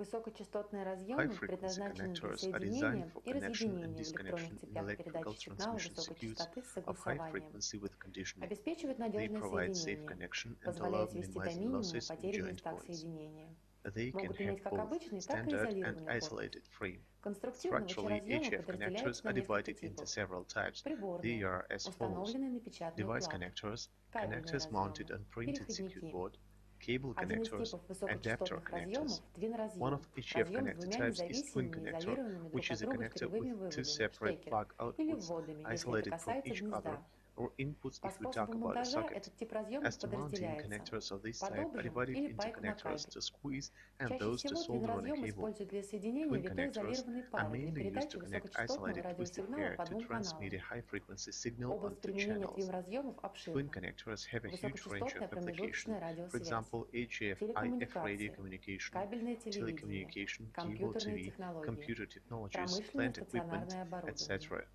Высокочастотные разъемы High-frequency предназначены для connectors are designed соединения for и connection and разъединения в электронных disconnection in цепях electrical передачи сигнала transmission высокой circuits частоты с of high согласованием. frequency with conditioning. Обеспечивают They надежное provide safe соединение, connection and allow позволяют свести до minimizing минимума losses in потери в joint местах points. соединения. They can Могут have иметь как both обычный, так и standard and изолированный корпус. isolated frame. Конструктивно эти Structurally, разъемы HF connectors подразделяются на are несколько divided into типов. several types. They Приборные, are as follows: установленные на печатную device плату. connectors, Кабельные connectors mounted разъемы, on printed circuit переходники. board, cable Один из connectors, типов adapter высокочастотных connectors. разъемов – twin One of разъем. HF Разъем с connector двумя types is twin независимыми, connector, изолированными друг which от is a друга connector with кривыми two выводами, separate штекер, plug или outputs, вводами, если это isolated from касается each other, гнезда. or inputs По if we talk способу about a монтажа socket. этот тип разъемов As to mounting подразделяется connectors of this под type are обжим divided или into пайп на connectors кабель. to squeeze and Чаще those to всего solder on a твин-разъем cable. используют для соединения Twin витой connectors изолированной are пары для mainly used передачи to connect высокочастотного isolated twisted радиосигнала pair по to двум transmit a каналам. high-frequency signal Область onto применения channels. твин-разъемов Twin обширна. connectors have a huge range Высокочастотная of application. промежуточная For радиосвязь, example, HF, IF radio телекоммуникации, communication, кабельное телевидение, telecommunication, cable компьютерные TV, технологии, computer technologies, промышленное plant equipment, стационарное оборудование. etc.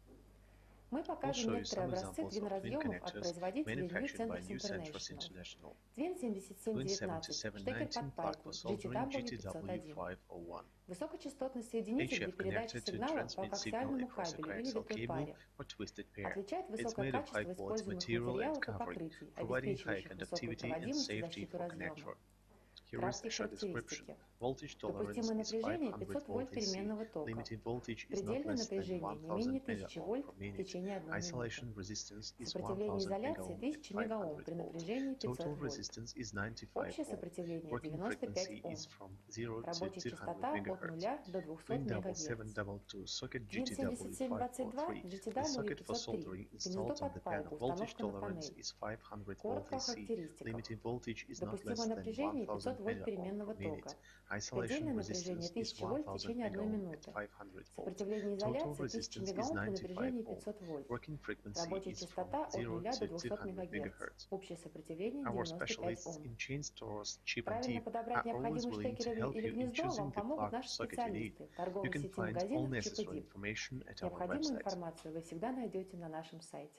Мы We'll покажем show you некоторые some образцы examples of twin твин-разъемов от connectors производителей New manufactured by Centers New Centros International. International. Twin Twin 7719, штекер 7719 под plug for пайку, soldering GTW501. GTW501. Высокочастотный соединитель для HF передачи connector to сигнала по transmit signal коаксиальному across a кабелю или coaxial витой cable паре. or twisted pair. Отличает It's высокое made of качество high-quality используемых material and материалов и covering, покрытий, providing high обеспечивающих высокую conductivity and проводимость и safety защиту for разъема. connector. Here is a Краткие short description. характеристики. Voltage tolerance Допустимое is напряжение 500 500 вольт volt AC. переменного тока. Limiting voltage is not Предельное less than напряжение не менее 1000 1000 mA вольт per в minute. течение 1 минуты. Isolation resistance is Сопротивление 1000 изоляции megaohm at 1000 мегаом 500 при volt. напряжении 500 Total вольт. resistance is 95 Общее ohm. сопротивление Working 95 frequency Ом. is from 0 to Рабочая 200 частота от MHz. 0 до 200 Twin МГц. 7722 socket Twin 7722 GTW503. The socket for GTW503. soldering Гнездо installed on the под panel. пайку, Voltage установка на tolerance панель. is 500 volt Коротко о AC. характеристиках. Limiting voltage is not less Допустимое than напряжение 500 1000 вольт megaohm переменного per minute. тока. Isolation Предельное напряжение resistance is 1000 вольт в 1000 течение 1 megaohm at минуты. 500 volt. Сопротивление Total изоляции 1000 resistance is мегаом при 95 напряжении ohm. 500 вольт. Working frequency Рабочая is from частота от 0 0 до to 200 200 МГц. MHz. Общее сопротивление Our 95 specialists Ом. in chain stores, cheap and Правильно deep, подобрать are always необходимый willing to штекер help или you in гнездо вам choosing the помогут plug наши socket you need. специалисты You торговой can сети find all магазинов Чип и necessary Дип. information at our Необходимую website. информацию вы всегда найдете на нашем сайте.